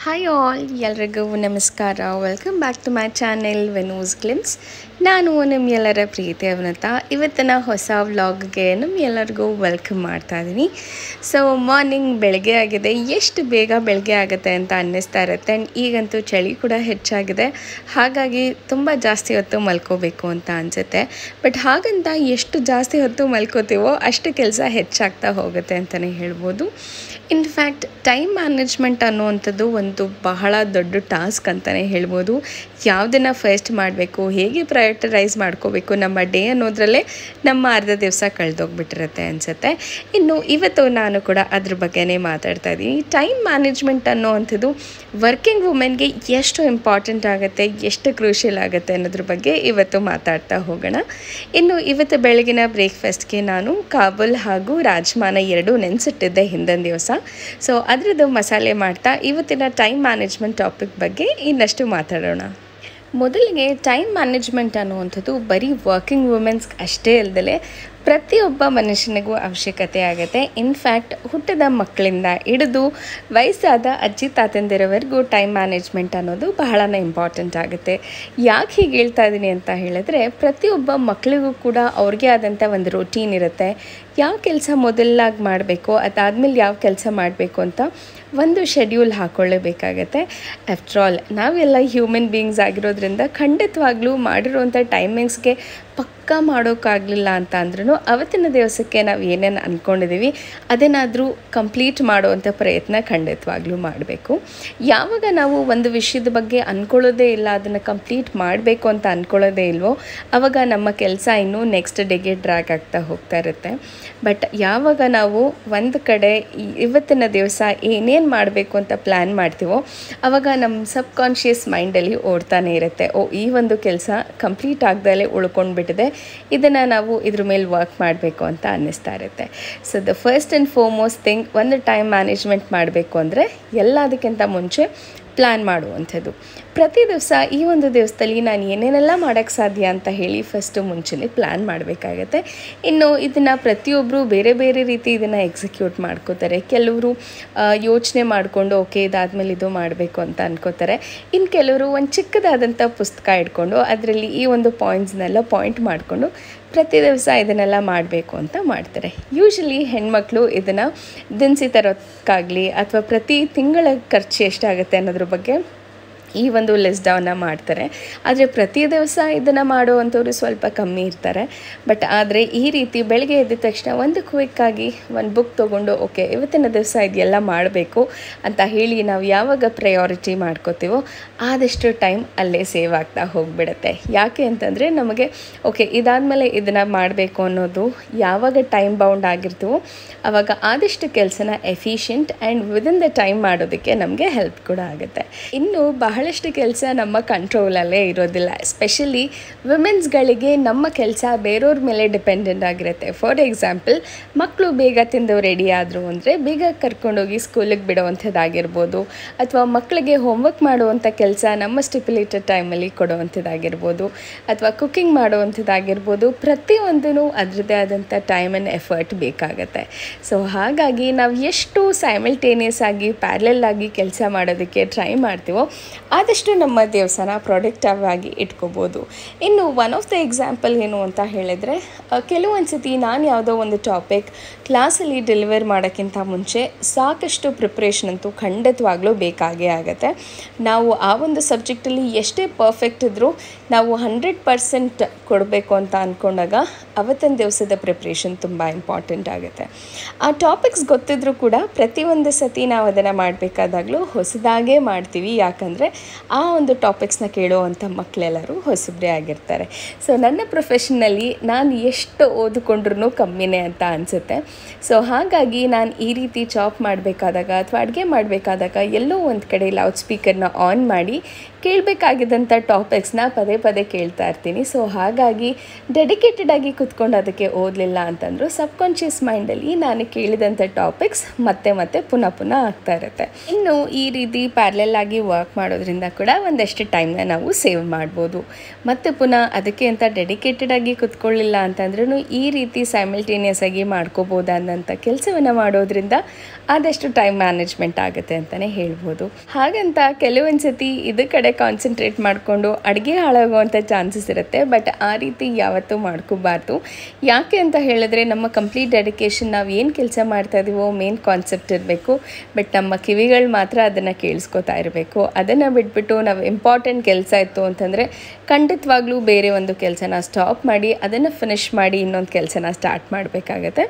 Hi all, ಎಲ್ರಿಗೂ ನಮಸ್ಕಾರ. Welcome back to my channel Venus glimpse. ನಾನು ನಿಮ್ಮೆಲ್ಲರ ಪ್ರೀತಿ ಅವನತ. ಇವತ್ತಿನ ಹೊಸ ವ್ಲಾಗ್ಗೆ ಎಲ್ಲರಿಗೂ ವೆಲ್ಕಮ್ ಮಾಡ್ತಾ ಇದ್ದೀನಿ. ಸೊ ಮಾರ್ನಿಂಗ್ ಬೆಳಗ್ಗೆ ಆಗಿದೆ. ಎಷ್ಟು ಬೇಗ ಬೆಳಗ್ಗೆ ಆಗುತ್ತೆ ಅಂತ ಅನ್ನಿಸ್ತಾ ಇರುತ್ತೆ. ಆ್ಯಂಡ್ ಈಗಂತೂ ಚಳಿ ಕೂಡ ಹೆಚ್ಚಾಗಿದೆ, ಹಾಗಾಗಿ ತುಂಬ ಜಾಸ್ತಿ ಹೊತ್ತು ಮಲ್ಕೋಬೇಕು ಅಂತ ಅನಿಸುತ್ತೆ. ಬಟ್ ಹಾಗಂತ ಎಷ್ಟು ಜಾಸ್ತಿ ಹೊತ್ತು ಮಲ್ಕೋತೀವೋ ಅಷ್ಟು ಕೆಲಸ ಹೆಚ್ಚಾಗ್ತಾ ಹೋಗುತ್ತೆ ಅಂತಲೇ ಹೇಳ್ಬೋದು. ಇನ್ಫ್ಯಾಕ್ಟ್ ಟೈಮ್ ಮ್ಯಾನೇಜ್ಮೆಂಟ್ ಅನ್ನುವಂಥದ್ದು ಒಂದು ಬಹಳ ದೊಡ್ಡ ಟಾಸ್ಕ್ ಅಂತಲೇ ಹೇಳ್ಬೋದು. ಯಾವುದನ್ನು ಫಸ್ಟ್ ಮಾಡಬೇಕು, ಹೇಗೆ ಪ್ರಯಾರಿಟೈಸ್ ಮಾಡ್ಕೋಬೇಕು ನಮ್ಮ ಡೇ ಅನ್ನೋದ್ರಲ್ಲೇ ನಮ್ಮ ಅರ್ಧ ದಿವಸ ಕಳೆದೋಗ್ಬಿಟ್ಟಿರುತ್ತೆ ಅನಿಸುತ್ತೆ. ಇನ್ನು ಇವತ್ತು ನಾನು ಕೂಡ ಅದ್ರ ಬಗ್ಗೆನೇ ಮಾತಾಡ್ತಾ ಇದ್ದೀನಿ. ಟೈಮ್ ಮ್ಯಾನೇಜ್ಮೆಂಟ್ ಅನ್ನೋವಂಥದ್ದು ವರ್ಕಿಂಗ್ ವುಮೆನ್ಗೆ ಎಷ್ಟು ಇಂಪಾರ್ಟೆಂಟ್ ಆಗುತ್ತೆ, ಎಷ್ಟು ಕ್ರೂಷಿಯಲ್ ಆಗುತ್ತೆ ಅನ್ನೋದ್ರ ಬಗ್ಗೆ ಇವತ್ತು ಮಾತಾಡ್ತಾ ಹೋಗೋಣ. ಇನ್ನು ಇವತ್ತು ಬೆಳಗಿನ ಬ್ರೇಕ್ಫಾಸ್ಟ್ಗೆ ನಾನು ಕಾಬೂಲ್ ಹಾಗೂ ರಾಜ್ಮಾನ ಎರಡೂ ನೆನೆಸಿಟ್ಟಿದ್ದೆ ಹಿಂದಿನ ದಿವಸ. ಸೊ ಅದರದ್ದು ಮಸಾಲೆ ಮಾಡ್ತಾ ಇವತ್ತಿನ ಟೈಮ್ ಮ್ಯಾನೇಜ್ಮೆಂಟ್ ಟಾಪಿಕ್ ಬಗ್ಗೆ ಇನ್ನಷ್ಟು ಮಾತಾಡೋಣ. ಮೊದಲಿಗೆ ಟೈಮ್ ಮ್ಯಾನೇಜ್ಮೆಂಟ್ ಅನ್ನುವಂಥದ್ದು ಬರೀ ವರ್ಕಿಂಗ್ ವುಮೆನ್ಸ್ಗೆ ಅಷ್ಟೇ ಅಲ್ಲದೆ ಪ್ರತಿಯೊಬ್ಬ ಮನುಷ್ಯನಿಗೂ ಅವಶ್ಯಕತೆ ಆಗುತ್ತೆ. ಇನ್ಫ್ಯಾಕ್ಟ್ ಹುಟ್ಟಿದ ಮಕ್ಕಳಿಂದ ಹಿಡಿದು ವಯಸ್ಸಾದ ಅಜ್ಜಿ ತಾತಂದಿರವರೆಗೂ ಟೈಮ್ ಮ್ಯಾನೇಜ್ಮೆಂಟ್ ಅನ್ನೋದು ಬಹಳನೇ ಇಂಪಾರ್ಟೆಂಟ್ ಆಗುತ್ತೆ. ಯಾಕೆ ಹೀಗೆ ಹೇಳ್ತಾ ಇದ್ದೀನಿ ಅಂತ ಹೇಳಿದ್ರೆ, ಪ್ರತಿಯೊಬ್ಬ ಮಕ್ಕಳಿಗೂ ಕೂಡ ಅವ್ರಿಗೆ ಆದಂಥ ಒಂದು ರೂಟೀನ್ ಇರುತ್ತೆ. ಯಾವ ಕೆಲಸ ಮೊದಲಾಗಿ ಮಾಡಬೇಕು, ಅದಾದಮೇಲೆ ಯಾವ ಕೆಲಸ ಮಾಡಬೇಕು ಅಂತ ಒಂದು ಶೆಡ್ಯೂಲ್ ಹಾಕ್ಕೊಳ್ಳೇಬೇಕಾಗತ್ತೆ. ಆಫ್ಟರ್ ಆಲ್ ನಾವೆಲ್ಲ ಹ್ಯೂಮನ್ ಬೀಯಿಂಗ್ಸ್ ಆಗಿರೋದ್ರಿಂದ ಖಂಡಿತವಾಗ್ಲೂ ಮಾಡಿರೋಂಥ ಟೈಮಿಂಗ್ಸ್ಗೆ ಪಕ್ಕಾ ಮಾಡೋಕ್ಕಾಗಲಿಲ್ಲ ಅಂತ ಅಂದ್ರೂ ಅವತ್ತಿನ ದಿವಸಕ್ಕೆ ನಾವು ಏನೇನು ಅಂದ್ಕೊಂಡಿದ್ದೀವಿ ಅದನ್ನಾದರೂ ಕಂಪ್ಲೀಟ್ ಮಾಡುವಂಥ ಪ್ರಯತ್ನ ಖಂಡಿತವಾಗ್ಲೂ ಮಾಡಬೇಕು. ಯಾವಾಗ ನಾವು ಒಂದು ವಿಷಯದ ಬಗ್ಗೆ ಅಂದ್ಕೊಳ್ಳೋದೇ ಇಲ್ಲ, ಅದನ್ನು ಕಂಪ್ಲೀಟ್ ಮಾಡಬೇಕು ಅಂತ ಅಂದ್ಕೊಳ್ಳೋದೇ ಇಲ್ವೋ, ಆವಾಗ ನಮ್ಮ ಕೆಲಸ ಇನ್ನೂ ನೆಕ್ಸ್ಟ್ ಡೇಗೆ ಡ್ರ್ಯಾಗ್ ಆಗ್ತಾ ಹೋಗ್ತಾ ಇರುತ್ತೆ. ಬಟ್ ಯಾವಾಗ ನಾವು ಒಂದು ಕಡೆ ಇವತ್ತಿನ ದಿವಸ ಏನೇನು ಮಾಡಬೇಕು ಅಂತ ಪ್ಲ್ಯಾನ್ ಮಾಡ್ತೀವೋ ಆವಾಗ ನಮ್ಮ ಸಬ್ಕಾನ್ಷಿಯಸ್ ಮೈಂಡಲ್ಲಿ ಓಡ್ತಾನೆ ಇರುತ್ತೆ, ಈ ಒಂದು ಕೆಲಸ ಕಂಪ್ಲೀಟ್ ಆಗ್ದಲೇ ಉಳ್ಕೊಂಡ್ಬಿಟ್ಟಿದೆ, ಇದನ್ನು ನಾವು ಇದ್ರ ಮೇಲೆ ವರ್ಕ್ ಮಾಡಬೇಕು ಅಂತ ಅನ್ನಿಸ್ತಾ ಇರುತ್ತೆ. So the first and foremost thing, ಒಂದು ಟೈಮ್ ಮ್ಯಾನೇಜ್ಮೆಂಟ್ ಮಾಡಬೇಕು ಅಂದರೆ ಎಲ್ಲದಕ್ಕಿಂತ ಮುಂಚೆ ಪ್ಲ್ಯಾನ್ ಮಾಡುವಂಥದ್ದು. ಪ್ರತಿ ದಿವಸ ಈ ಒಂದು ದಿವಸದಲ್ಲಿ ನಾನು ಏನೇನೆಲ್ಲ ಮಾಡೋಕ್ಕೆ ಸಾಧ್ಯ ಅಂತ ಹೇಳಿ ಫಸ್ಟು ಮುಂಚೆನೇ ಪ್ಲ್ಯಾನ್ ಮಾಡಬೇಕಾಗತ್ತೆ. ಇನ್ನು ಇದನ್ನು ಪ್ರತಿಯೊಬ್ಬರು ಬೇರೆ ಬೇರೆ ರೀತಿ ಇದನ್ನು ಎಕ್ಸಿಕ್ಯೂಟ್ ಮಾಡ್ಕೋತಾರೆ. ಕೆಲವರು ಯೋಚನೆ ಮಾಡಿಕೊಂಡು ಓಕೆ ಇದಾದಮೇಲೆ ಇದು ಮಾಡಬೇಕು ಅಂತ ಅನ್ಕೋತಾರೆ. ಇನ್ನು ಕೆಲವರು ಒಂದು ಚಿಕ್ಕದಾದಂಥ ಪುಸ್ತಕ ಇಟ್ಕೊಂಡು ಅದರಲ್ಲಿ ಈ ಒಂದು ಪಾಯಿಂಟ್ಸ್ನೆಲ್ಲ ಪಾಯಿಂಟ್ ಮಾಡಿಕೊಂಡು ಪ್ರತಿ ದಿವಸ ಇದನ್ನೆಲ್ಲ ಮಾಡಬೇಕು ಅಂತ ಮಾಡ್ತಾರೆ. ಯೂಶ್ವಲಿ ಹೆಣ್ಮಕ್ಳು ಇದನ್ನು ದಿನಸಿ ತರೋಕ್ಕಾಗಲಿ ಅಥವಾ ಪ್ರತಿ ತಿಂಗಳ ಖರ್ಚು ಎಷ್ಟಾಗುತ್ತೆ ಅನ್ನೋದ್ರ ಬಗ್ಗೆ ಈ ಒಂದು ಲಿಸ್ಟ್ ಡೌನ್ನ ಮಾಡ್ತಾರೆ. ಆದರೆ ಪ್ರತಿ ದಿವಸ ಇದನ್ನು ಮಾಡುವಂಥವ್ರು ಸ್ವಲ್ಪ ಕಮ್ಮಿ ಇರ್ತಾರೆ. ಬಟ್ ಆದರೆ ಈ ರೀತಿ ಬೆಳಗ್ಗೆ ಎದ್ದ ತಕ್ಷಣ ಒಂದು ಕ್ವಿಕ್ಕಾಗಿ ಒಂದು ಬುಕ್ ತೊಗೊಂಡು ಓಕೆ ಇವತ್ತಿನ ದಿವಸ ಇದೆಲ್ಲ ಮಾಡಬೇಕು ಅಂತ ಹೇಳಿ ನಾವು ಯಾವಾಗ ಪ್ರಯಾರಿಟಿ ಮಾಡ್ಕೋತೀವೋ ಆದಷ್ಟು ಟೈಮ್ ಅಲ್ಲೇ ಸೇವ್ ಆಗ್ತಾ ಹೋಗಿಬಿಡುತ್ತೆ. ಯಾಕೆ ಅಂತಂದರೆ ನಮಗೆ ಓಕೆ ಇದಾದಮೇಲೆ ಇದನ್ನು ಮಾಡಬೇಕು ಅನ್ನೋದು ಯಾವಾಗ ಟೈಮ್ ಬೌಂಡ್ ಆಗಿರ್ತೀವೋ ಆವಾಗ ಆದಷ್ಟು ಕೆಲಸನ efficient and within the time ಮಾಡೋದಕ್ಕೆ ನಮಗೆ ಹೆಲ್ಪ್ ಕೂಡ ಆಗುತ್ತೆ. ಇನ್ನು ಬಹಳಷ್ಟು ಕೆಲಸ ನಮ್ಮ ಕಂಟ್ರೋಲಲ್ಲೇ ಇರೋದಿಲ್ಲ. ಎಸ್ಪೆಷಲಿ ವಿಮೆನ್ಸ್ಗಳಿಗೆ ನಮ್ಮ ಕೆಲಸ ಬೇರೆಯವ್ರ ಮೇಲೆ ಡಿಪೆಂಡೆಂಟ್ ಆಗಿರುತ್ತೆ. ಫಾರ್ ಎಕ್ಸಾಂಪಲ್, ಮಕ್ಕಳು ಬೇಗ ತಿಂದು ರೆಡಿ ಆದರು ಅಂದರೆ ಬೇಗ ಕರ್ಕೊಂಡೋಗಿ ಸ್ಕೂಲಿಗೆ ಬಿಡೋವಂಥದ್ದಾಗಿರ್ಬೋದು, ಅಥವಾ ಮಕ್ಕಳಿಗೆ ಹೋಮ್ವರ್ಕ್ ಮಾಡುವಂಥ ಕೆಲಸ ನಮ್ಮ ಸ್ಟಿಪ್ಯುಲೇಟೆಡ್ ಟೈಮಲ್ಲಿ ಕೊಡುವಂಥದ್ದಾಗಿರ್ಬೋದು, ಅಥವಾ ಕುಕ್ಕಿಂಗ್ ಮಾಡುವಂಥದ್ದಾಗಿರ್ಬೋದು. ಪ್ರತಿಯೊಂದೂ ಅದರದ್ದೇ ಆದಂಥ ಟೈಮ್ ಆ್ಯಂಡ್ ಎಫರ್ಟ್ ಬೇಕಾಗತ್ತೆ. ಸೊ ಹಾಗಾಗಿ ನಾವು ಎಷ್ಟು ಸೈಮಲ್ಟೇನಿಯಸ್ ಆಗಿ ಪ್ಯಾರಲಲ್ ಆಗಿ ಕೆಲಸ ಮಾಡೋದಕ್ಕೆ ಟ್ರೈ ಮಾಡ್ತೀವೋ ಆದಷ್ಟು ನಮ್ಮ ದಿವಸನ ಪ್ರೊಡಕ್ಟಿವ್ ಆಗಿ ಇಟ್ಕೋಬೋದು. ಇನ್ನು ಒನ್ ಆಫ್ ದ ಎಕ್ಸಾಂಪಲ್ ಏನು ಅಂತ ಹೇಳಿದರೆ, ಕೆಲವೊಂದು ಸತಿ ನಾನು ಯಾವುದೋ ಒಂದು ಟಾಪಿಕ್ ಕ್ಲಾಸಲ್ಲಿ ಡೆಲಿವರ್ ಮಾಡೋಕ್ಕಿಂತ ಮುಂಚೆ ಸಾಕಷ್ಟು ಪ್ರಿಪ್ರೇಷನ್ ಅಂತೂ ಖಂಡಿತವಾಗ್ಲೂ ಬೇಕಾಗೇ ಆಗುತ್ತೆ. ನಾವು ಆ ಒಂದು ಸಬ್ಜೆಕ್ಟಲ್ಲಿ ಎಷ್ಟೇ ಪರ್ಫೆಕ್ಟ್ ಇದ್ದರೂ ನಾವು 100% ಕೊಡಬೇಕು ಅಂತ ಅಂದ್ಕೊಂಡಾಗ ಅವತ್ತಿನ ದಿವಸದ ಪ್ರಿಪ್ರೇಷನ್ ತುಂಬ ಇಂಪಾರ್ಟೆಂಟ್ ಆಗುತ್ತೆ. ಆ ಟಾಪಿಕ್ಸ್ ಗೊತ್ತಿದ್ರೂ ಕೂಡ ಪ್ರತಿಯೊಂದು ಸತಿ ನಾವು ಅದನ್ನು ಮಾಡಬೇಕಾದಾಗಲೂ ಹೊಸದಾಗೇ ಮಾಡ್ತೀವಿ. ಯಾಕಂದರೆ ಆ ಒಂದು ಟಾಪಿಕ್ಸ್ನ ಕೇಳುವಂಥ ಮಕ್ಕಳೆಲ್ಲರೂ ಹೊಸಬ್ರೇ ಆಗಿರ್ತಾರೆ. ಸೊ ನನ್ನ ಪ್ರೊಫೆಷನಲ್ಲಿ ನಾನು ಎಷ್ಟು ಓದಿಕೊಂಡ್ರೂ ಕಮ್ಮಿನೇ ಅಂತ ಅನಿಸುತ್ತೆ. ಸೊ ಹಾಗಾಗಿ ನಾನು ಈ ರೀತಿ ಚಾಪ್ ಮಾಡಬೇಕಾದಾಗ ಅಥವಾ ಅಡುಗೆ ಮಾಡಬೇಕಾದಾಗ ಎಲ್ಲೋ ಒಂದು ಕಡೆ ಲೌಡ್ ಸ್ಪೀಕರ್ನ ಆನ್ ಮಾಡಿ ಕೇಳಬೇಕಾಗಿದ್ದಂಥ ಟಾಪಿಕ್ಸ್ನ ಪದೇ ಪದೇ ಕೇಳ್ತಾ ಇರ್ತೀನಿ. ಸೊ ಹಾಗಾಗಿ ಹಾಗಾಗಿ ಡೆಡಿಕೇಟೆಡಾಗಿ ಕುತ್ಕೊಂಡು ಅದಕ್ಕೆ ಓದಲಿಲ್ಲ ಅಂತಂದರೂ ಸಬ್ಕಾನ್ಷಿಯಸ್ ಮೈಂಡಲ್ಲಿ ನಾನು ಕೇಳಿದಂಥ ಟಾಪಿಕ್ಸ್ ಮತ್ತೆ ಮತ್ತೆ ಪುನಃ ಆಗ್ತಾ ಇರುತ್ತೆ. ಇನ್ನು ಈ ರೀತಿ ಪ್ಯಾರಲಲ್ ಆಗಿ ವರ್ಕ್ ಮಾಡೋದ್ರಿಂದ ಕೂಡ ಒಂದಷ್ಟು ಟೈಮ್ನ ನಾವು ಸೇವ್ ಮಾಡ್ಬೋದು. ಮತ್ತು ಪುನಃ ಅದಕ್ಕೆ ಅಂತ ಡೆಡಿಕೇಟೆಡಾಗಿ ಕುತ್ಕೊಳ್ಳಿಲ್ಲ ಅಂತಂದ್ರೂ ಈ ರೀತಿ ಸೈಮಲ್ಟೇನಿಯಸ್ ಆಗಿ ಮಾಡ್ಕೋಬೋದಾದಂಥ ಕೆಲಸವನ್ನು ಮಾಡೋದ್ರಿಂದ ಆದಷ್ಟು ಟೈಮ್ ಮ್ಯಾನೇಜ್ಮೆಂಟ್ ಆಗುತ್ತೆ ಅಂತಲೇ ಹೇಳ್ಬೋದು. ಹಾಗಂತ ಕೆಲವೊಂದು ಸತಿ ಇದ್ರ ಕಡೆ ಕಾನ್ಸಂಟ್ರೇಟ್ ಮಾಡಿಕೊಂಡು ಅಡುಗೆ ಹಾಳಾಗುವಂಥ ಚಾನ್ಸಸ್ ಇರುತ್ತೆ. ಬಟ್ ಆ ರೀತಿ ಯಾವತ್ತೂ ಮಾಡ್ಕೋಬಾರ್ದು. ಯಾಕೆ ಅಂತ ಹೇಳಿದ್ರೆ ನಮ್ಮ ಕಂಪ್ಲೀಟ್ ಡೆಡಿಕೇಶನ್ ನಾವು ಏನು ಕೆಲಸ ಮಾಡ್ತಾ ಇದೀವೋ ಮೇನ್ ಕಾನ್ಸೆಪ್ಟ್ ಇರಬೇಕು. ಬಟ್ ನಮ್ಮ ಕಿವಿಗಳು ಮಾತ್ರ ಅದನ್ನು ಕೇಳಿಸ್ಕೊತಾ ಇರಬೇಕು. ಅದನ್ನು ಬಿಟ್ಬಿಟ್ಟು ನಾವು ಇಂಪಾರ್ಟೆಂಟ್ ಕೆಲಸ ಇತ್ತು ಅಂತಂದರೆ ಖಂಡಿತವಾಗ್ಲೂ ಬೇರೆ ಒಂದು ಕೆಲಸನ ಸ್ಟಾಪ್ ಮಾಡಿ ಅದನ್ನು ಫಿನಿಷ್ ಮಾಡಿ ಇನ್ನೊಂದು ಕೆಲಸನ ಸ್ಟಾರ್ಟ್ ಮಾಡಬೇಕಾಗತ್ತೆ.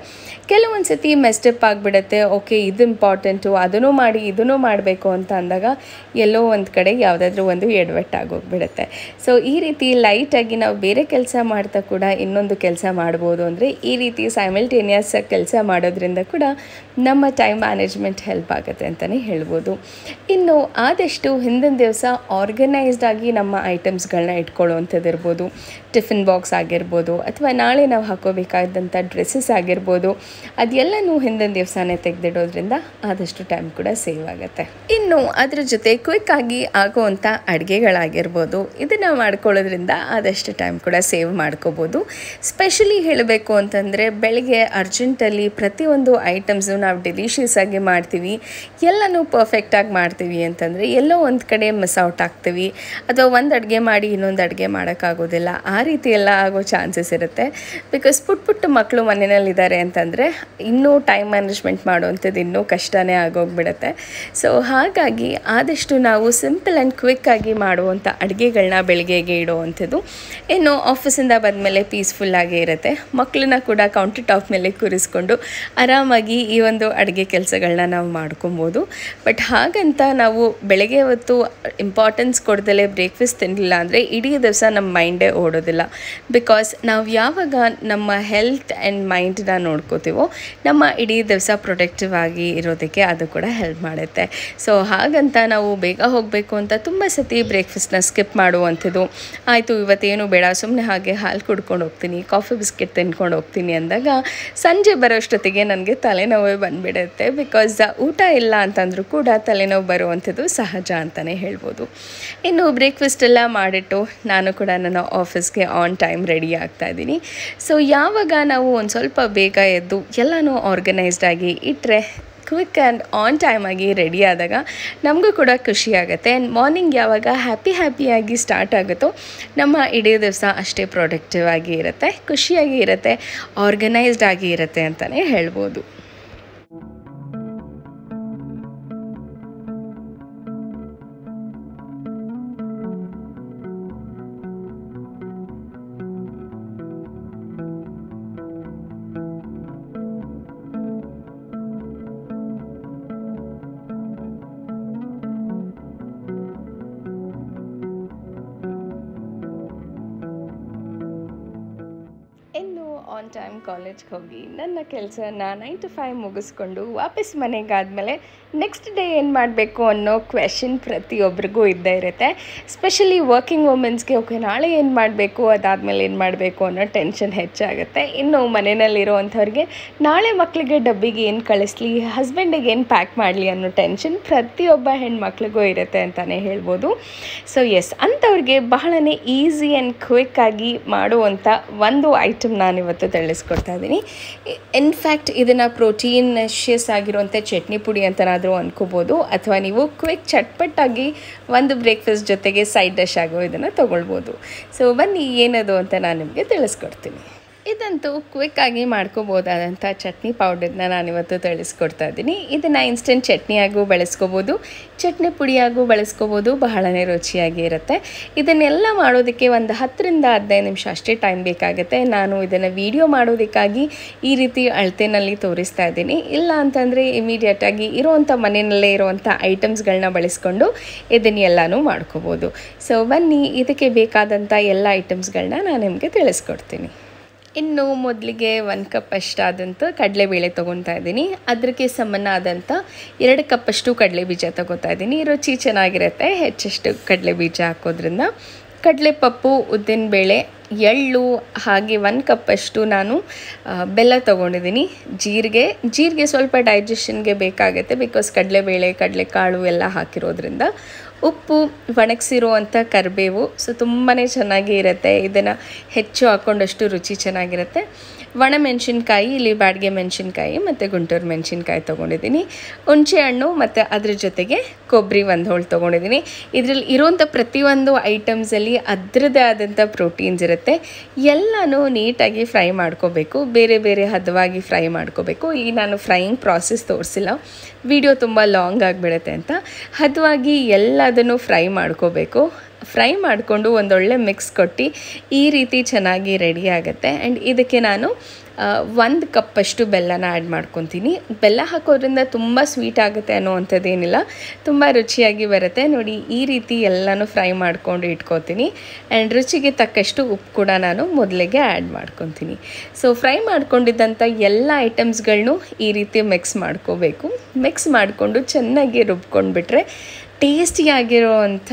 ಕೆಲವೊಂದು ಸತಿ ಮೆಸ್ಟಪ್ ಆಗಿಬಿಡುತ್ತೆ. ಓಕೆ ಇದು ಇಂಪಾರ್ಟೆಂಟು, ಅದನ್ನು ಮಾಡಿ ಇದನ್ನು ಮಾಡಬೇಕು ಅಂತ ಅಂದಾಗ ಎಲ್ಲೋ ಒಂದು ಕಡೆ ಯಾವುದಾದ್ರೂ ಒಂದು ಎಡವಟ್ಟಾಗೋಗ್ಬಿಡುತ್ತೆ. ಸೊ ಈ ರೀತಿ ಲೈಟಾಗಿ ನಾವು ಬೇರೆ ಕೆಲಸ ಮಾಡ್ತಾ ಕೂಡ ಇನ್ನೊಂದು ಕೆಲಸ ಮಾಡ್ಬೋದು. ಅಂದರೆ ಈ ರೀತಿ ಸೈಮಲ್ಟೇನಿಯಸ್ ಕೆಲಸ ಮಾಡೋದ್ರಿಂದ ಕೂಡ ನಮ್ಮ ಟೈಮ್ ಮ್ಯಾನೇಜ್ಮೆಂಟ್ ಹೆಲ್ಪ್ ಆಗುತ್ತೆ ಅಂತಲೇ ಹೇಳ್ಬೋದು. ಇನ್ನು ಆದಷ್ಟು ಹಿಂದಿನ ದಿವಸ ಆರ್ಗನೈಸ್ಡ್ ಆಗಿ ನಮ್ಮ ಐಟಮ್ಸ್ಗಳನ್ನ ಇಟ್ಕೊಳ್ಳುವಂಥದ್ದು ಇರ್ಬೋದು. ಟಿಫಿನ್ ಬಾಕ್ಸ್ ಆಗಿರ್ಬೋದು ಅಥವಾ ನಾಳೆ ನಾವು ಹಾಕೋಬೇಕಾದಂಥ ಡ್ರೆಸ್ಸಸ್ ಆಗಿರ್ಬೋದು. ಅದೆಲ್ಲನೂ ಹಿಂದಿನ ದಿವಸನೇ ತೆಗೆದಿಡೋದ್ರಿಂದ ಆದಷ್ಟು ಟೈಮ್ ಕೂಡ ಸೇವ್ ಆಗುತ್ತೆ. ಇನ್ನು ಅದ್ರ ಜೊತೆ ಕ್ವಿಕ್ಕಾಗಿ ಆಗುವಂಥ ಅಡುಗೆಗಳಾಗಿರ್ಬೋದು. ಇದನ್ನು ಮಾಡ್ಕೊಳ್ಳೋದ್ರಿಂದ ಆದಷ್ಟು ಟೈಮ್ ಕೂಡ ಸೇವ್ ಮಾಡ್ಕೋಬೋದು. ಸ್ಪೆಷಲಿ ಹೇಳಬೇಕು ಅಂತಂದರೆ ಬೆಳಗ್ಗೆ ಅರ್ಜೆಂಟಲ್ಲಿ ಪ್ರತಿಯೊಂದು ಐಟಮ್ಸು ನಾವು ಡೆಲಿಷಿಯಸ್ ಆಗಿ ಮಾಡ್ತೀವಿ, ಎಲ್ಲನೂ ಪರ್ಫೆಕ್ಟಾಗಿ ಮಾಡ್ತೀವಿ ಅಂತಂದರೆ ಎಲ್ಲೋ ಒಂದು ಕಡೆ ಮಿಸ್ ಔಟ್ ಆಗ್ತೀವಿ ಅಥವಾ ಒಂದು ಅಡುಗೆ ಮಾಡಿ ಇನ್ನೊಂದು ಅಡುಗೆ ಮಾಡೋಕ್ಕಾಗೋದಿಲ್ಲ. ಆ ರೀತಿ ಎಲ್ಲ ಆಗೋ ಚಾನ್ಸಸ್ ಇರುತ್ತೆ. ಬಿಕಾಸ್ ಪುಟ್ಟ ಮಕ್ಕಳು ಮನೆಯಲ್ಲಿದ್ದಾರೆ ಅಂತಂದರೆ ಇನ್ನೂ ಟೈಮ್ ಮ್ಯಾನೇಜ್ಮೆಂಟ್ ಮಾಡುವಂಥದ್ದು ಇನ್ನೂ ಕಷ್ಟನೇ ಆಗೋಗ್ಬಿಡುತ್ತೆ. ಸೊ ಹಾಗಾಗಿ ಆದಷ್ಟು ನಾವು ಸಿಂಪಲ್ ಆ್ಯಂಡ್ ಕ್ವಿಕ್ಕಾಗಿ ಮಾಡುವಂಥ ಅಡುಗೆಗಳನ್ನ ಬೆಳಗ್ಗೆಗೆ ಇಡುವಂಥದ್ದು. ಇನ್ನು ಆಫೀಸಿಂದ ಬಂದಮೇಲೆ ಪೀಸ್ಫುಲ್ಲಾಗೇ ಇರುತ್ತೆ. ಮಕ್ಕಳನ್ನ ಕೂಡ ಕೌಂಟರ್ ಟಾಪ್ ಮೇಲೆ ಕೂರಿಸ್ಕೊಂಡು ಆರಾಮಾಗಿ ಈ ಒಂದು ಅಡುಗೆ ಕೆಲಸಗಳನ್ನ ನಾವು ಮಾಡ್ಕೊಬೋದು. ಬಟ್ ಹಾಗಂತ ನಾವು ಬೆಳಗ್ಗೆ ಹೊತ್ತು ಇಂಪಾರ್ಟೆನ್ಸ್ ಕೊಡ್ದಲೇ ಬ್ರೇಕ್ಫಾಸ್ಟ್ ತಿನ್ನಲಿಲ್ಲ ಅಂದರೆ ಇಡೀ ದಿವಸ ನಮ್ಮ ಮೈಂಡೇ ಓಡೋದಿಲ್ಲ. ಬಿಕಾಸ್ ನಾವು ಯಾವಾಗ ನಮ್ಮ ಹೆಲ್ತ್ ಆ್ಯಂಡ್ ಮೈಂಡನ್ನ ನೋಡ್ಕೋತೀವೋ ನಮ್ಮ ಇಡೀ ದಿವಸ ಪ್ರೊಡಕ್ಟಿವ್ ಆಗಿ ಇರೋದಕ್ಕೆ ಅದು ಕೂಡ ಹೆಲ್ಪ್ ಮಾಡುತ್ತೆ. ಸೊ ಹಾಗಂತ ನಾವು ಬೇಗ ಹೋಗಬೇಕು ಅಂತ ತುಂಬ ಸತಿ ಬ್ರೇಕ್ಫಾಸ್ಟ್ನ ಸ್ಕಿಪ್ ಮಾಡುವಂಥದ್ದು. ಆಯಿತು ಇವತ್ತೇನು ಬೇಡ, ಸುಮ್ಮನೆ ಹಾಗೆ ಹಾಲು ಕುಡ್ಕೊಂಡು ಹೋಗ್ತೀನಿ, ಕಾಫಿ ಬಿಸ್ಕೆಟ್ ತಿನ್ಕೊಂಡು ಹೋಗ್ತೀನಿ ಅಂದಾಗ ಸಂಜೆ ಬರೋಷ್ಟೊತ್ತಿಗೆ ನನಗೆ ತಲೆನೋವೇ ಬಂದುಬಿಡುತ್ತೆ. ಬಿಕಾಸ್ ಊಟ ಇಲ್ಲ ಅಂತಂದರೂ ಕೂಡ ತಲೆನೋವು ಬರುವಂಥದ್ದು ಸಹಜ ಅಂತಲೇ ಹೇಳ್ಬೋದು. ಇನ್ನು ಬ್ರೇಕ್ಫಾಸ್ಟ್ ಎಲ್ಲ ಮಾಡಿಟ್ಟು ನಾನು ಕೂಡ ನನ್ನ ಆಫೀಸ್ಗೆ ಆನ್ ಟೈಮ್ ರೆಡಿ ಆಗ್ತಾ ಇದ್ದೀನಿ. ಸೊ ಯಾವಾಗ ನಾವು ಒಂದು ಸ್ವಲ್ಪ ಬೇಗ ಎದ್ದು ಎಲ್ಲನೂ ಆರ್ಗನೈಸ್ಡ್ ಆಗಿ ಇಟ್ಟರೆ ಕ್ವಿಕ್ ಆ್ಯಂಡ್ ಆನ್ ಟೈಮ್ ಆಗಿ ರೆಡಿ ಆದಾಗ ನಮಗೂ ಕೂಡ ಖುಷಿ ಆಗುತ್ತೆ. ಆ್ಯಂಡ್ ಮಾರ್ನಿಂಗ್ ಯಾವಾಗ ಹ್ಯಾಪಿಯಾಗಿ ಸ್ಟಾರ್ಟ್ ಆಗುತ್ತೋ ನಮ್ಮ ಇಡೀ ದಿವಸ ಅಷ್ಟೇ ಪ್ರೊಡಕ್ಟಿವ್ ಆಗಿ ಇರುತ್ತೆ, ಖುಷಿಯಾಗಿ ಇರುತ್ತೆ, ಆರ್ಗನೈಸ್ಡ್ ಆಗಿ ಇರುತ್ತೆ ಅಂತಲೇ ಹೇಳ್ಬೋದು. ಇನ್ನು ಆನ್ ಟೈಮ್ ಕಾಲೇಜ್ಗೆ ಹೋಗಿ ನನ್ನ ಕೆಲಸನ 9 to 5 ಮುಗಿಸ್ಕೊಂಡು ವಾಪಸ್ ಮನೆಗಾದಮೇಲೆ ನೆಕ್ಸ್ಟ್ ಡೇ ಏನು ಮಾಡಬೇಕು ಅನ್ನೋ ಕ್ವೆಶನ್ ಪ್ರತಿಯೊಬ್ಬರಿಗೂ ಇದ್ದೇ ಇರುತ್ತೆ. ಸ್ಪೆಷಲಿ ವರ್ಕಿಂಗ್ ವುಮೆನ್ಸ್ಗೆ ಓಕೆ ನಾಳೆ ಏನು ಮಾಡಬೇಕು, ಅದಾದಮೇಲೆ ಏನು ಮಾಡಬೇಕು ಅನ್ನೋ ಟೆನ್ಷನ್ ಹೆಚ್ಚಾಗುತ್ತೆ. ಇನ್ನು ಮನೆಯಲ್ಲಿರೋವಂಥವ್ರಿಗೆ ನಾಳೆ ಮಕ್ಕಳಿಗೆ ಡಬ್ಬಿಗೆ ಏನು ಕಳಿಸ್ಲಿ, ಹಸ್ಬೆಂಡಿಗೆ ಏನು ಪ್ಯಾಕ್ ಮಾಡಲಿ ಅನ್ನೋ ಟೆನ್ಷನ್ ಪ್ರತಿಯೊಬ್ಬ ಹೆಣ್ಮಕ್ಳಿಗೂ ಇರುತ್ತೆ ಅಂತಲೇ ಹೇಳ್ಬೋದು. ಸೊ ಎಸ್, ಅಂಥವ್ರಿಗೆ ಬಹಳನೇ ಈಸಿ ಆ್ಯಂಡ್ ಕ್ವಿಕ್ಕಾಗಿ ಮಾಡುವಂಥ ಒಂದು ಐಟಮ್ ನಾನಿವತ್ತು ತಿಳಿಸ್ಕೊಡ್ತಾ ಇದ್ದೀನಿ. ಇನ್ಫ್ಯಾಕ್ಟ್ ಇದನ್ನು ಪ್ರೋಟೀನಿಷಿಯಸ್ ಆಗಿರುವಂಥ ಚಟ್ನಿ ಪುಡಿ ಅಂತನಾದರೂ ಅಂದ್ಕೋಬೋದು, ಅಥವಾ ನೀವು ಕ್ವಿಕ್ ಚಟ್ಪಟ್ಟಾಗಿ ಒಂದು ಬ್ರೇಕ್ಫಾಸ್ಟ್ ಜೊತೆಗೆ ಸೈಡ್ ಡಿಶ್ ಆಗೋ ಇದನ್ನು ತೊಗೊಳ್ಬೋದು. ಸೊ ಬನ್ನಿ ಏನದು ಅಂತ ನಾನು ನಿಮಗೆ ತಿಳಿಸ್ಕೊಡ್ತೀನಿ. ಇದಂತೂ ಕ್ವಿಕ್ಕಾಗಿ ಮಾಡ್ಕೋಬೋದಾದಂಥ ಚಟ್ನಿ ಪೌಡರ್ನ ನಾನಿವತ್ತು ತಿಳಿಸ್ಕೊಡ್ತಾ ಇದ್ದೀನಿ. ಇದನ್ನು ಇನ್ಸ್ಟೆಂಟ್ ಚಟ್ನಿಯಾಗೂ ಬಳಸ್ಕೋಬೋದು, ಚಟ್ನಿ ಪುಡಿಯಾಗೂ ಬಳಸ್ಕೋಬೋದು, ಬಹಳನೇ ರುಚಿಯಾಗಿ ಇರುತ್ತೆ. ಇದನ್ನೆಲ್ಲ ಮಾಡೋದಕ್ಕೆ ಒಂದು 10 ರಿಂದ 15 ನಿಮಿಷ ಅಷ್ಟೇ ಟೈಮ್ ಬೇಕಾಗುತ್ತೆ. ನಾನು ಇದನ್ನು ವಿಡಿಯೋ ಮಾಡೋದಕ್ಕಾಗಿ ಈ ರೀತಿ ಅಳತೆನಲ್ಲಿ ತೋರಿಸ್ತಾ ಇದ್ದೀನಿ. ಇಲ್ಲ ಅಂತಂದರೆ ಇಮಿಡಿಯೇಟಾಗಿ ಇರೋವಂಥ ಮನೆಯಲ್ಲೇ ಇರೋವಂಥ ಐಟಮ್ಸ್ಗಳನ್ನ ಬಳಸ್ಕೊಂಡು ಇದನ್ನೆಲ್ಲನೂ ಮಾಡ್ಕೋಬೋದು. ಸೊ ಬನ್ನಿ, ಇದಕ್ಕೆ ಬೇಕಾದಂಥ ಎಲ್ಲ ಐಟಮ್ಸ್ಗಳನ್ನ ನಾನು ನಿಮಗೆ ತಿಳಿಸ್ಕೊಡ್ತೀನಿ. ಇನ್ನು ಮೊದಲಿಗೆ 1 ಕಪ್ ಅಷ್ಟಾದಂಥ ಕಡಲೆಬೇಳೆ ತೊಗೊತಾ ಇದ್ದೀನಿ. ಅದಕ್ಕೆ ಸಮನಾದಂಥ 2 ಕಪ್ಪಷ್ಟು ಕಡಲೆ ಬೀಜ ತೊಗೋತಾ ಇದ್ದೀನಿ. ರುಚಿ ಚೆನ್ನಾಗಿರುತ್ತೆ ಹೆಚ್ಚಷ್ಟು ಕಡಲೆ ಬೀಜ ಹಾಕೋದ್ರಿಂದ. ಕಡಲೆಪಪ್ಪು, ಉದ್ದಿನಬೇಳೆ, ಎಳ್ಳು ಹಾಗೆ 1 ಕಪ್ಪಷ್ಟು ನಾನು ಬೆಲ್ಲ ತೊಗೊಂಡಿದ್ದೀನಿ. ಜೀರಿಗೆ ಸ್ವಲ್ಪ ಡೈಜೆಷನ್ಗೆ ಬೇಕಾಗುತ್ತೆ, ಬಿಕಾಸ್ ಕಡಲೆಬೇಳೆ ಕಡಲೆಕಾಳು ಎಲ್ಲ ಹಾಕಿರೋದ್ರಿಂದ. ಉಪ್ಪು, ಒಣಗಿಸಿರುವಂಥ ಕರಿಬೇವು, ಸೊ ತುಂಬಾ ಚೆನ್ನಾಗಿ ಇರುತ್ತೆ. ಇದನ್ನು ಹೆಚ್ಚು ಹಾಕ್ಕೊಂಡಷ್ಟು ರುಚಿ ಚೆನ್ನಾಗಿರುತ್ತೆ. ಒಣಮೆಣಸಿನ್ಕಾಯಿ, ಇಲ್ಲಿ ಬಾಡಿಗೆ ಮೆಣಸಿನ್ಕಾಯಿ ಮತ್ತು ಗುಂಟೂರು ಮೆಣಸಿನ್ಕಾಯಿ ತೊಗೊಂಡಿದ್ದೀನಿ. ಹುಣಸೆ ಹಣ್ಣು ಮತ್ತು ಅದ್ರ ಜೊತೆಗೆ ಕೊಬ್ಬರಿ 1 ಹೋಳು ತೊಗೊಂಡಿದ್ದೀನಿ. ಇದರಲ್ಲಿ ಇರುವಂಥ ಪ್ರತಿಯೊಂದು ಐಟಮ್ಸಲ್ಲಿ ಅದರದ್ದೇ ಆದಂಥ ಪ್ರೋಟೀನ್ಸ್ ಇರುತ್ತೆ. ಎಲ್ಲನೂ ನೀಟಾಗಿ ಫ್ರೈ ಮಾಡ್ಕೋಬೇಕು, ಬೇರೆ ಬೇರೆ ಹದವಾಗಿ ಫ್ರೈ ಮಾಡ್ಕೋಬೇಕು. ಇಲ್ಲಿ ನಾನು ಫ್ರೈಯಿಂಗ್ ಪ್ರಾಸೆಸ್ ತೋರಿಸಿಲ್ಲ, ವಿಡಿಯೋ ತುಂಬ ಲಾಂಗ್ ಆಗಿಬಿಡುತ್ತೆ ಅಂತ. ಹದವಾಗಿ ಎಲ್ಲದನ್ನು ಫ್ರೈ ಮಾಡ್ಕೋಬೇಕು. ಫ್ರೈ ಮಾಡಿಕೊಂಡು ಒಂದೊಳ್ಳೆ ಮಿಕ್ಸ್ ಕೊಟ್ಟು ಈ ರೀತಿ ಚೆನ್ನಾಗಿ ರೆಡಿ ಆಗುತ್ತೆ. ಆ್ಯಂಡ್ ಇದಕ್ಕೆ ನಾನು 1 ಕಪ್ಪಷ್ಟು ಬೆಲ್ಲನ ಆ್ಯಡ್ ಮಾಡ್ಕೊತೀನಿ. ಬೆಲ್ಲ ಹಾಕೋದ್ರಿಂದ ತುಂಬ ಸ್ವೀಟ್ ಆಗುತ್ತೆ ಅನ್ನೋವಂಥದ್ದೇನಿಲ್ಲ, ತುಂಬ ರುಚಿಯಾಗಿ ಬರುತ್ತೆ. ನೋಡಿ, ಈ ರೀತಿ ಎಲ್ಲನೂ ಫ್ರೈ ಮಾಡ್ಕೊಂಡು ಇಟ್ಕೊತೀನಿ. ಆ್ಯಂಡ್ ರುಚಿಗೆ ತಕ್ಕಷ್ಟು ಉಪ್ಪು ಕೂಡ ನಾನು ಮೊದಲಿಗೆ ಆ್ಯಡ್ ಮಾಡ್ಕೊತೀನಿ. ಸೊ ಫ್ರೈ ಮಾಡ್ಕೊಂಡಿದ್ದಂಥ ಎಲ್ಲ ಐಟಮ್ಸ್ಗಳನ್ನೂ ಈ ರೀತಿ ಮಿಕ್ಸ್ ಮಾಡ್ಕೋಬೇಕು. ಮಿಕ್ಸ್ ಮಾಡಿಕೊಂಡು ಚೆನ್ನಾಗಿ ರುಬ್ಕೊಂಡ್ಬಿಟ್ರೆ ಟೇಸ್ಟಿಯಾಗಿರೋವಂಥ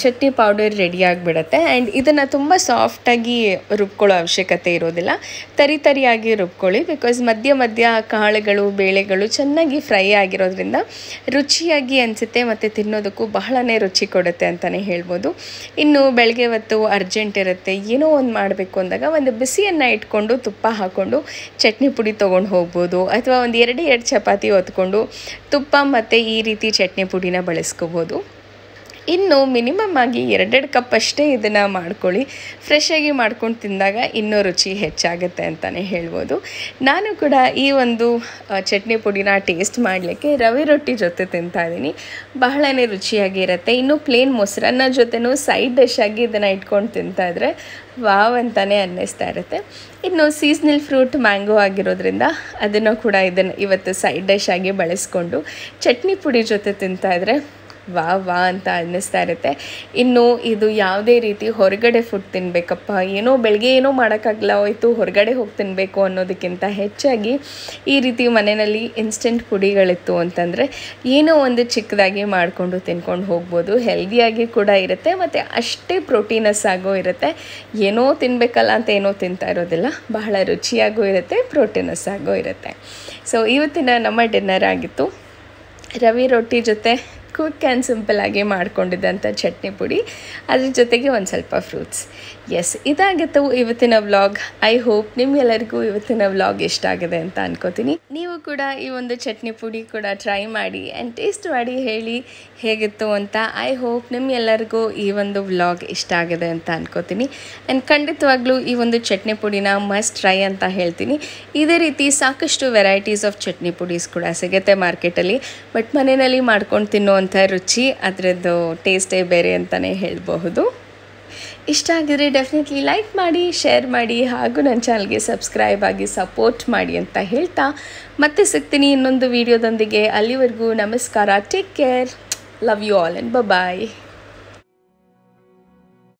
ಚಟ್ನಿ ಪೌಡರ್ ರೆಡಿ ಆಗಿಬಿಡುತ್ತೆ. ಆ್ಯಂಡ್ ಇದನ್ನು ತುಂಬ ಸಾಫ್ಟಾಗಿ ರುಬ್ಕೊಳ್ಳೋ ಅವಶ್ಯಕತೆ ಇರೋದಿಲ್ಲ, ತರಿಯಾಗಿ ರುಬ್ಕೊಳ್ಳಿ. ಬಿಕಾಸ್ ಮಧ್ಯ ಕಾಳುಗಳು ಬೇಳೆಗಳು ಚೆನ್ನಾಗಿ ಫ್ರೈ ಆಗಿರೋದ್ರಿಂದ ರುಚಿಯಾಗಿ ಅನಿಸುತ್ತೆ ಮತ್ತು ತಿನ್ನೋದಕ್ಕೂ ಬಹಳನೇ ರುಚಿ ಕೊಡುತ್ತೆ ಅಂತಲೇ ಹೇಳ್ಬೋದು. ಇನ್ನು ಬೆಳಗ್ಗೆ ಹೊತ್ತು ಅರ್ಜೆಂಟ್ ಇರುತ್ತೆ, ಏನೋ ಒಂದು ಮಾಡಬೇಕು ಅಂದಾಗ ಒಂದು ಬಿಸಿಯನ್ನು ಇಟ್ಕೊಂಡು ತುಪ್ಪ ಹಾಕ್ಕೊಂಡು ಚಟ್ನಿ ಪುಡಿ ತೊಗೊಂಡು ಹೋಗ್ಬೋದು, ಅಥವಾ ಒಂದು 2 ಚಪಾತಿ ಹೊತ್ಕೊಂಡು ತುಪ್ಪ ಮತ್ತು ಈ ರೀತಿ ಚಟ್ನಿ ಪುಡಿನ ಬಳಸ್ಕೋಬೋದು. ಇನ್ನು ಮಿನಿಮಮ್ ಆಗಿ 2 ಕಪ್ ಅಷ್ಟೇ ಇದನ್ನು ಮಾಡ್ಕೊಳ್ಳಿ. ಫ್ರೆಶ್ಶಾಗಿ ಮಾಡ್ಕೊಂಡು ತಿಂದಾಗ ಇನ್ನೂ ರುಚಿ ಹೆಚ್ಚಾಗುತ್ತೆ ಅಂತಲೇ ಹೇಳ್ಬೋದು. ನಾನು ಕೂಡ ಈ ಒಂದು ಚಟ್ನಿ ಪುಡಿನ ಟೇಸ್ಟ್ ಮಾಡಲಿಕ್ಕೆ ರವೆ ರೊಟ್ಟಿ ಜೊತೆ ತಿಂತಾಯಿದ್ದೀನಿ. ಬಹಳನೇ ರುಚಿಯಾಗಿರುತ್ತೆ. ಇನ್ನು ಪ್ಲೇನ್ ಮೊಸರನ್ನ ಜೊತೆನೂ ಸೈಡ್ ಡಿಶ್ ಆಗಿ ಇದನ್ನು ಇಟ್ಕೊಂಡು ತಿಂತಾಯಿದ್ರೆ ವಾವ್ ಅಂತಲೇ ಅನ್ನಿಸ್ತಾ ಇರುತ್ತೆ. ಇನ್ನು ಸೀಸ್ನಲ್ ಫ್ರೂಟ್ ಮ್ಯಾಂಗೋ ಆಗಿರೋದ್ರಿಂದ ಅದನ್ನು ಕೂಡ ಇವತ್ತು ಸೈಡ್ ಡಿಶ್ ಆಗಿ ಬಳಸ್ಕೊಂಡು ಚಟ್ನಿ ಪುಡಿ ಜೊತೆ ತಿಂತಾಯಿದ್ರೆ ವಾ ಅಂತ ಅನ್ನಿಸ್ತಾ ಇರುತ್ತೆ. ಇನ್ನು ಇದು ಯಾವುದೇ ರೀತಿ ಹೊರಗಡೆ ಫುಡ್ ತಿನ್ನಬೇಕಪ್ಪ, ಬೆಳಗ್ಗೆ ಏನೋ ಮಾಡೋಕ್ಕಾಗಲ್ಲ ಹೋಯ್ತು ಹೊರಗಡೆ ಹೋಗಿ ತಿನ್ನಬೇಕು ಅನ್ನೋದಕ್ಕಿಂತ ಹೆಚ್ಚಾಗಿ ಈ ರೀತಿ ಮನೆಯಲ್ಲಿ ಇನ್ಸ್ಟೆಂಟ್ ಪುಡಿಗಳಿತ್ತು ಅಂತಂದರೆ ಏನೋ ಒಂದು ಚಿಕ್ಕದಾಗಿ ಮಾಡಿಕೊಂಡು ತಿನ್ಕೊಂಡು ಹೋಗ್ಬೋದು. ಹೆಲ್ದಿಯಾಗಿ ಕೂಡ ಇರುತ್ತೆ ಮತ್ತು ಅಷ್ಟೇ ಪ್ರೋಟೀನಸ್ ಆಗೋ ಇರುತ್ತೆ. ಏನೋ ತಿನ್ನಬೇಕಲ್ಲ ಅಂತ ಏನೋ ತಿಂತಾ ಇರೋದಿಲ್ಲ, ಬಹಳ ರುಚಿಯಾಗೂ ಇರುತ್ತೆ, ಪ್ರೋಟೀನಸ್ ಆಗೋ ಇರುತ್ತೆ. ಸೊ ಇವತ್ತಿನ ನಮ್ಮ ಡಿನ್ನರ್ ಆಗಿತ್ತು ರವೆ ರೊಟ್ಟಿ ಜೊತೆ ಕ್ವಿಕ್ ಆ್ಯಂಡ್ ಸಿಂಪಲ್ಲಾಗಿ ಮಾಡ್ಕೊಂಡಿದ್ದಂಥ ಚಟ್ನಿ ಪುಡಿ, ಅದ್ರ ಜೊತೆಗೆ ಒಂದು ಸ್ವಲ್ಪ ಫ್ರೂಟ್ಸ್. ಎಸ್, ಇದಾಗಿತ್ತು ಇವತ್ತಿನ ವ್ಲಾಗ್. ಐ ಹೋಪ್ ನಿಮ್ಗೆಲ್ಲರಿಗೂ ಇವತ್ತಿನ ವ್ಲಾಗ್ ಇಷ್ಟ ಆಗಿದೆ ಅಂತ ಅನ್ಕೋತೀನಿ. ನೀವು ಕೂಡ ಈ ಒಂದು ಚಟ್ನಿ ಪುಡಿ ಕೂಡ ಟ್ರೈ ಮಾಡಿ ಆ್ಯಂಡ್ ಟೇಸ್ಟ್ ಮಾಡಿ ಹೇಳಿ ಹೇಗಿತ್ತು ಅಂತ. ಐ ಹೋಪ್ ನಿಮ್ಗೆಲ್ಲರಿಗೂ ಈ ಒಂದು ವ್ಲಾಗ್ ಇಷ್ಟ ಆಗಿದೆ ಅಂತ ಅನ್ಕೋತೀನಿ. ಆ್ಯಂಡ್ ಖಂಡಿತವಾಗ್ಲೂ ಈ ಒಂದು ಚಟ್ನಿ ಪುಡಿನ ಮಸ್ಟ್ ಟ್ರೈ ಅಂತ ಹೇಳ್ತೀನಿ. ಇದೇ ರೀತಿ ಸಾಕಷ್ಟು ವೆರೈಟೀಸ್ ಆಫ್ ಚಟ್ನಿ ಪುಡೀಸ್ ಕೂಡ ಸಿಗುತ್ತೆ ಮಾರ್ಕೆಟಲ್ಲಿ, ಬಟ್ ಮನೆಯಲ್ಲಿ ಮಾಡ್ಕೊಂಡು ತಿನ್ನೋ ರುಚಿ ಅದರದ್ದು ಟೇಸ್ಟೇ ಬೇರೆ ಅಂತಲೇ ಹೇಳಬಹುದು. ಇಷ್ಟ ಆಗಿದ್ರೆ ಡೆಫಿನೆಟ್ಲಿ ಲೈಕ್ ಮಾಡಿ, ಶೇರ್ ಮಾಡಿ, ಹಾಗೂ ನನ್ನ ಚಾನಲ್ಗೆ ಸಬ್ಸ್ಕ್ರೈಬ್ ಆಗಿ ಸಪೋರ್ಟ್ ಮಾಡಿ ಅಂತ ಹೇಳ್ತಾ ಮತ್ತೆ ಸಿಗ್ತೀನಿ ಇನ್ನೊಂದು ವಿಡಿಯೋದೊಂದಿಗೆ. ಅಲ್ಲಿವರೆಗೂ ನಮಸ್ಕಾರ, take care, love you all and bye.